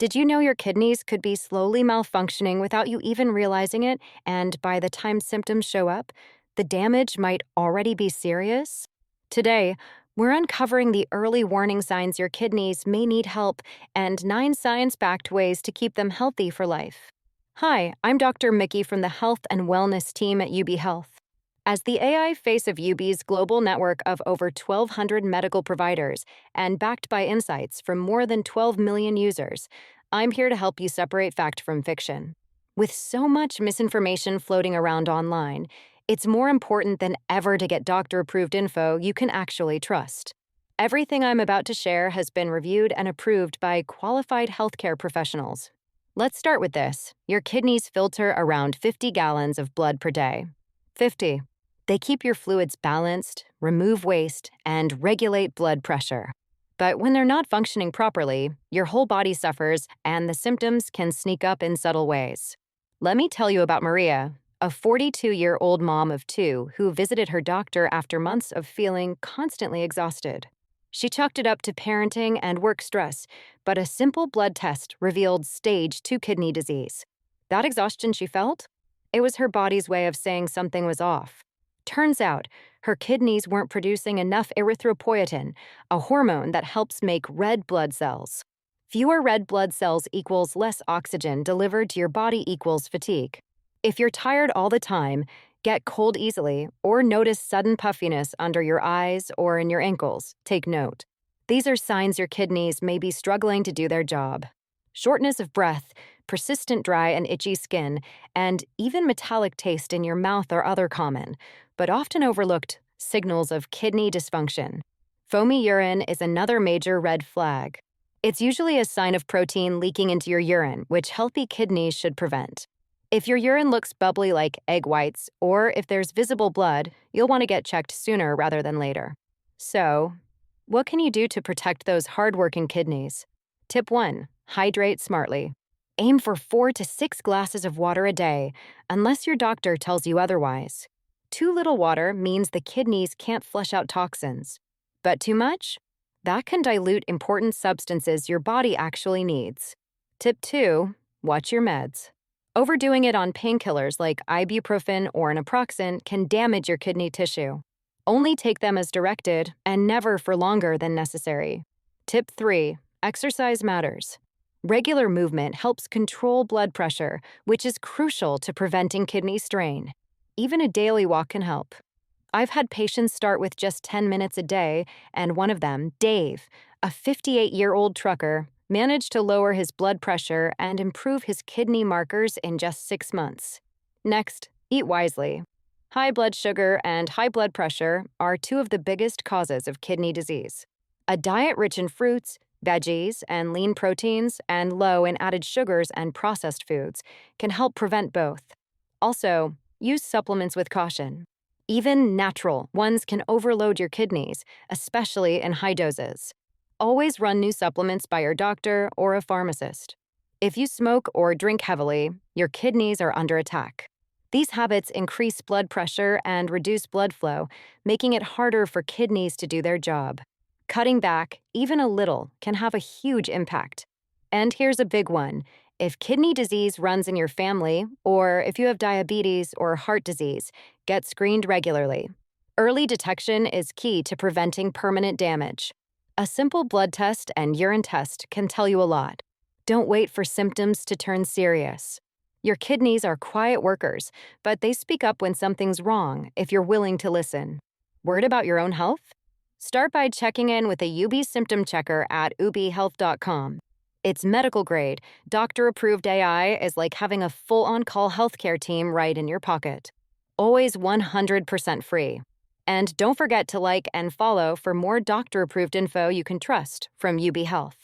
Did you know your kidneys could be slowly malfunctioning without you even realizing it, and by the time symptoms show up, the damage might already be serious? Today, we're uncovering the early warning signs your kidneys may need help and 9 science backed ways to keep them healthy for life. Hi, I'm Dr. Mickey from the Health and Wellness team at UB Health. As the AI face of UB's global network of over 1,200 medical providers and backed by insights from more than 12 million users, I'm here to help you separate fact from fiction. With so much misinformation floating around online, it's more important than ever to get doctor-approved info you can actually trust. Everything I'm about to share has been reviewed and approved by qualified healthcare professionals. Let's start with this. Your kidneys filter around 50 gallons of blood per day. 50. They keep your fluids balanced, remove waste, and regulate blood pressure. But when they're not functioning properly, your whole body suffers and the symptoms can sneak up in subtle ways. Let me tell you about Maria, a 42-year-old mom of 2 who visited her doctor after months of feeling constantly exhausted. She chalked it up to parenting and work stress, but a simple blood test revealed stage 2 kidney disease. That exhaustion she felt? It was her body's way of saying something was off. Turns out, her kidneys weren't producing enough erythropoietin, a hormone that helps make red blood cells. Fewer red blood cells equals less oxygen delivered to your body equals fatigue. If you're tired all the time, get cold easily, or notice sudden puffiness under your eyes or in your ankles, take note. These are signs your kidneys may be struggling to do their job. Shortness of breath, persistent dry and itchy skin, and even metallic taste in your mouth are other common, but often overlooked, signals of kidney dysfunction. Foamy urine is another major red flag. It's usually a sign of protein leaking into your urine, which healthy kidneys should prevent. If your urine looks bubbly like egg whites, or if there's visible blood, you'll want to get checked sooner rather than later. So, what can you do to protect those hardworking kidneys? Tip 1. Hydrate smartly. Aim for 4 to 6 glasses of water a day, unless your doctor tells you otherwise. Too little water means the kidneys can't flush out toxins. But too much? That can dilute important substances your body actually needs. Tip 2. Watch your meds. Overdoing it on painkillers like ibuprofen or naproxen can damage your kidney tissue. Only take them as directed and never for longer than necessary. Tip 3. Exercise matters. Regular movement helps control blood pressure, which is crucial to preventing kidney strain. Even a daily walk can help. I've had patients start with just 10 minutes a day, and one of them, Dave, a 58-year-old trucker, managed to lower his blood pressure and improve his kidney markers in just 6 months. Next, eat wisely. High blood sugar and high blood pressure are 2 of the biggest causes of kidney disease. A diet rich in fruits, veggies, and lean proteins, and low in added sugars and processed foods can help prevent both. Also, use supplements with caution. Even natural ones can overload your kidneys, especially in high doses. Always run new supplements by your doctor or a pharmacist. If you smoke or drink heavily, your kidneys are under attack. These habits increase blood pressure and reduce blood flow, making it harder for kidneys to do their job. Cutting back, even a little, can have a huge impact. And here's a big one. If kidney disease runs in your family, or if you have diabetes or heart disease, get screened regularly. Early detection is key to preventing permanent damage. A simple blood test and urine test can tell you a lot. Don't wait for symptoms to turn serious. Your kidneys are quiet workers, but they speak up when something's wrong if you're willing to listen. Worried about your own health? Start by checking in with a UB symptom checker at ubhealth.com. It's medical grade, doctor-approved AI is like having a full on-call healthcare team right in your pocket. Always 100% free. And don't forget to like and follow for more doctor-approved info you can trust from UB Health.